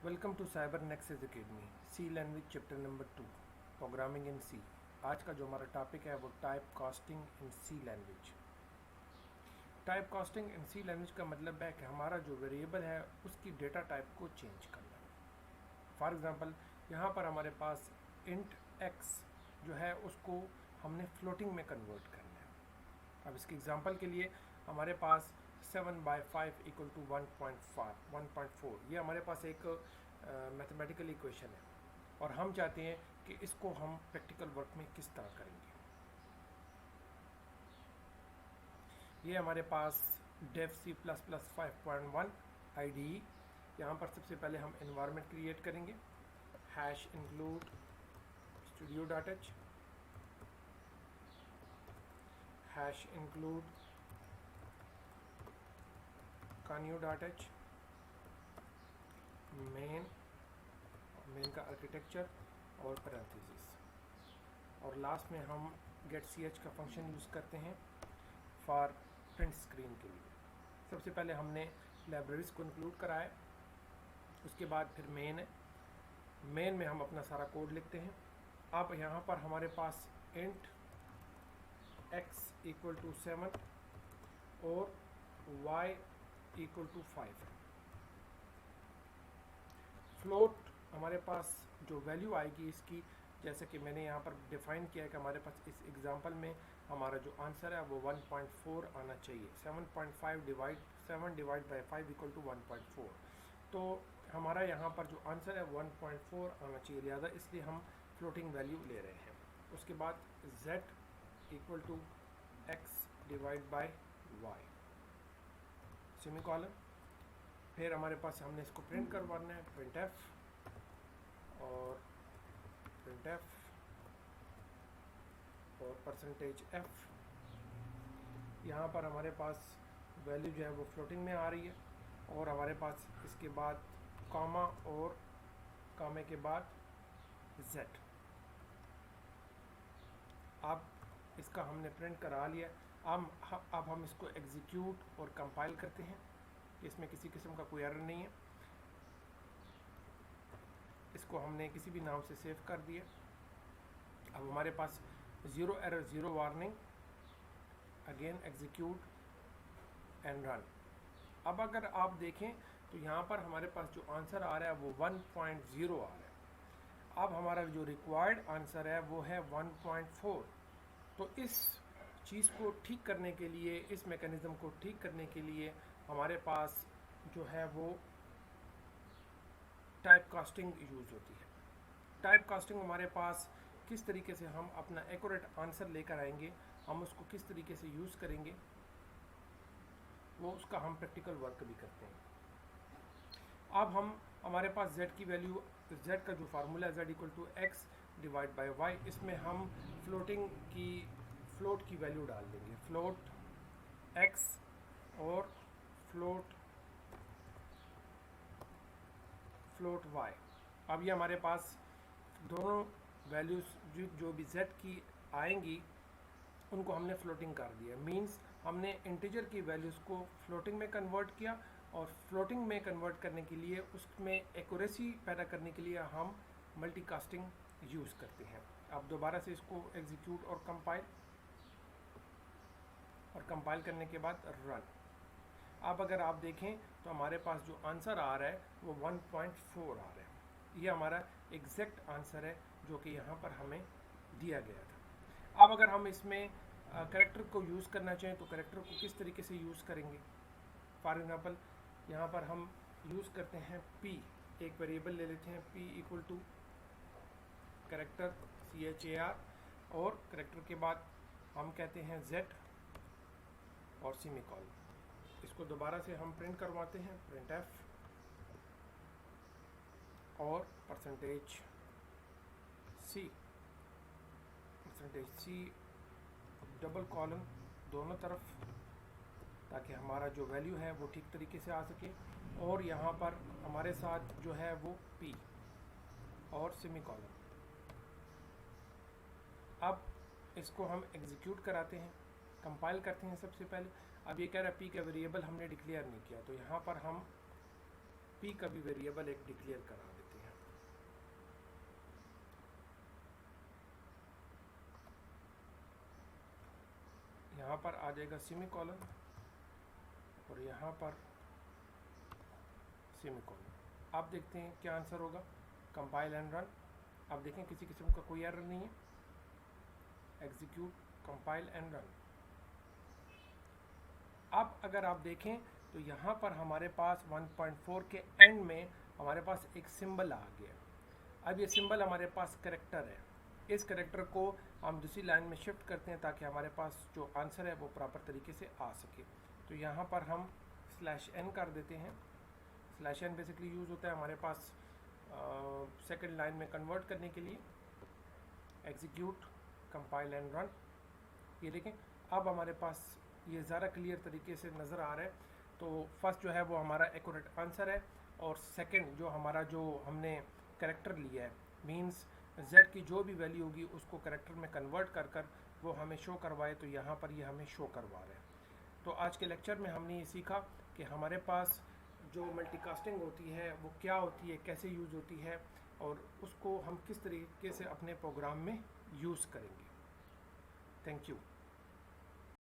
Welcome to cyber nexus academy C language chapter number 2 programming in C. आज का जो हमारा टॉपिक है वो type casting in C language. Type casting in C language का मतलब है कि हमारा जो वेरिएबल है उसकी डेटा टाइप को चेंज करना। फॉर एग्जांपल यहाँ पर हमारे पास इंट एक्स जो है उसको हमने फ्लोटिंग में कन्वर्ट करना है। अब इसके एग्जांपल के लिए हमारे पास 7/5 इक्वल टू 1.4 ये हमारे पास एक मैथमेटिकल इक्वेशन है और हम चाहते हैं कि इसको हम प्रैक्टिकल वर्क में किस तरह करेंगे। ये हमारे पास Dev C plus plus 5.1 IDE। यहाँ पर सबसे पहले हम एनवायरनमेंट क्रिएट करेंगे। Hash include studio dot H, hash include conio dot H, main का आर्किटेक्चर और पैरेंथेसिस, और लास्ट में हम गेट सी एच का फंक्शन यूज़ करते हैं फॉर प्रिंट स्क्रीन के लिए। सबसे पहले हमने लाइब्रेरीज को इंक्लूड कराया, उसके बाद फिर मेन है। मेन में हम अपना सारा कोड लिखते हैं। अब यहाँ पर हमारे पास इंट x इक्वल टू 7 और y इक्वल टू 5 है। फ्लोट हमारे पास जो वैल्यू आएगी इसकी, जैसे कि मैंने यहाँ पर डिफाइन किया है कि हमारे पास इस एग्जांपल में हमारा जो आंसर है वो 1.4 आना चाहिए। 7.5 7 डिवाइड बाई 5 इक्वल टू 1.4। तो हमारा यहाँ पर जो आंसर है 1.4 आना चाहिए, लिहाजा इसलिए हम फ्लोटिंग वैल्यू ले रहे हैं। उसके बाद z equal to x divide by y semicolon. फिर हमारे पास हमने इसको प्रिंट करवाना है, printf और printf और %f। यहाँ पर हमारे पास वैल्यू जो है वो फ्लोटिंग में आ रही है और हमारे पास इसके बाद कॉमा और कॉमे के बाद z। अब इसका हमने प्रिंट करा लिया। अब हम इसको एग्जीक्यूट और कंपाइल करते हैं। इसमें किसी किस्म का कोई एरर नहीं है। इसको हमने किसी भी नाम से सेव कर दिया। अब हमारे पास 0 error 0 warning, again execute and run. अब अगर आप देखें तो यहाँ पर हमारे पास जो आंसर आ रहा है वो 1.0 आ रहा है। अब हमारा जो रिक्वायर्ड आंसर है वो है 1.4। तो इस चीज़ को ठीक करने के लिए, इस मैकेनिज़्म को ठीक करने के लिए हमारे पास जो है वो टाइप कास्टिंग यूज़ होती है। टाइप कास्टिंग हमारे पास किस तरीके से हम अपना एक्यूरेट आंसर लेकर आएंगे, हम उसको किस तरीके से यूज़ करेंगे, वो उसका हम प्रैक्टिकल वर्क भी करते हैं। अब हमारे पास z की वैल्यू, z का जो फार्मूला है z equal to x divide by y, इसमें हम फ्लोट की वैल्यू डाल देंगे, फ्लोट x और फ्लोट y। अब ये हमारे पास दोनों वैल्यूज जो भी z की आएंगी उनको हमने फ्लोटिंग कर दिया। मींस हमने इंटीजर की वैल्यूज़ को फ्लोटिंग में कन्वर्ट किया और फ्लोटिंग में कन्वर्ट करने के लिए, उसमें एक्यूरेसी पैदा करने के लिए हम मल्टीकास्टिंग यूज़ करते हैं। अब दोबारा से इसको एग्जीक्यूट और कंपाइल करने के बाद रन। अब अगर आप देखें तो हमारे पास जो आंसर आ रहा है वो 1.4 आ रहा है। ये हमारा एग्जैक्ट आंसर है जो कि यहाँ पर हमें दिया गया था। अब अगर हम इसमें कैरेक्टर को यूज़ करना चाहें तो कैरेक्टर को किस तरीके से यूज़ करेंगे। फॉर एग्जांपल यहाँ पर हम यूज़ करते हैं p, एक वेरिएबल ले लेते हैं p equal to character CHAR और कैरेक्टर के बाद हम कहते हैं z और सेमीकोलन। इसको दोबारा से हम प्रिंट करवाते हैं, printf और %c डबल कॉलन दोनों तरफ, ताकि हमारा जो वैल्यू है वो ठीक तरीके से आ सके। और यहाँ पर हमारे साथ जो है वो p और सेमीकोलन। अब इसको हम एग्जीक्यूट कराते हैं, कंपाइल करते हैं सबसे पहले। अब ये कह रहा है p का वेरिएबल हमने डिक्लेयर नहीं किया, तो यहाँ पर हम p का भी वेरिएबल एक डिक्लेयर करा देते हैं। यहाँ पर आ जाएगा सेमीकोलन और यहाँ पर सेमीकोलन। आप देखते हैं क्या आंसर होगा, कंपाइल एंड रन। आप देखें किसी किस्म का कोई एरर नहीं है, एग्जीक्यूट, कंपाइल एंड रन। अब अगर आप देखें तो यहाँ पर हमारे पास 1.4 के एंड में हमारे पास एक सिंबल आ गया। अब ये सिंबल हमारे पास करेक्टर है, इस करेक्टर को हम दूसरी लाइन में शिफ्ट करते हैं ताकि हमारे पास जो आंसर है वो प्रॉपर तरीके से आ सके। तो यहाँ पर हम /n कर देते हैं। /n बेसिकली यूज़ होता है हमारे पास सेकंड लाइन में कन्वर्ट करने के लिए। Execute, compile and run. ये देखें अब हमारे पास ये ज़्यादा क्लियर तरीके से नज़र आ रहा है। तो फर्स्ट जो है वो हमारा एक्यूरेट आंसर है और सेकंड जो हमारा जो हमने करेक्टर लिया है मींस z की जो भी वैल्यू होगी उसको करेक्टर में कन्वर्ट कर कर वो हमें शो करवाए, तो यहाँ पर ये हमें शो करवा रहा है। तो आज के लेक्चर में हमने ये सीखा कि हमारे पास जो मल्टीकास्टिंग होती है वो क्या होती है, कैसे यूज़ होती है और उसको हम किस तरीके से अपने प्रोग्राम में यूज़ करेंगे। Thank you.